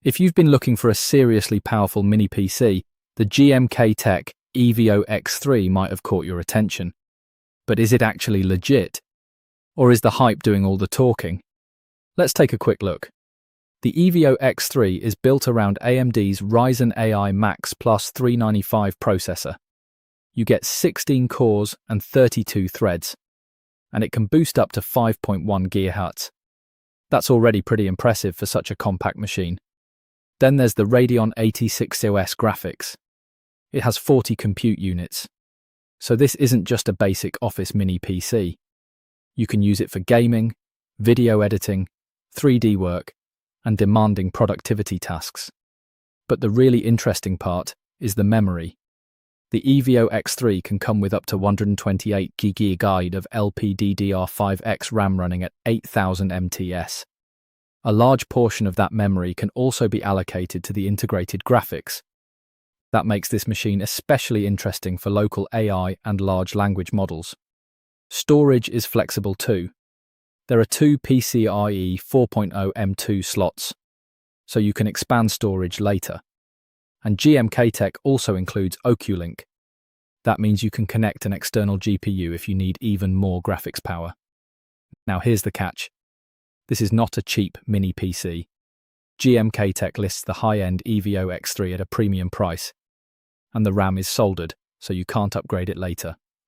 If you've been looking for a seriously powerful mini PC, the GMKtec EVO-X3 might have caught your attention. But is it actually legit? Or is the hype doing all the talking? Let's take a quick look. The EVO-X3 is built around AMD's Ryzen AI Max Plus 395 processor. You get 16 cores and 32 threads, and it can boost up to 5.1 GHz. That's already pretty impressive for such a compact machine. Then there's the Radeon 8600 graphics. It has 40 compute units. So this isn't just a basic office mini PC. You can use it for gaming, video editing, 3D work, and demanding productivity tasks. But the really interesting part is the memory. The EVO-X3 can come with up to 128 GB of LPDDR5X RAM running at 8000 MTS. A large portion of that memory can also be allocated to the integrated graphics. That makes this machine especially interesting for local AI and large language models. Storage is flexible too. There are two PCIe 4.0 M2 slots, so you can expand storage later. And GMKtec also includes OcuLink. That means you can connect an external GPU if you need even more graphics power. Now here's the catch. This is not a cheap mini PC. GMKtec lists the high-end EVO-X3 at a premium price, and the RAM is soldered, so you can't upgrade it later.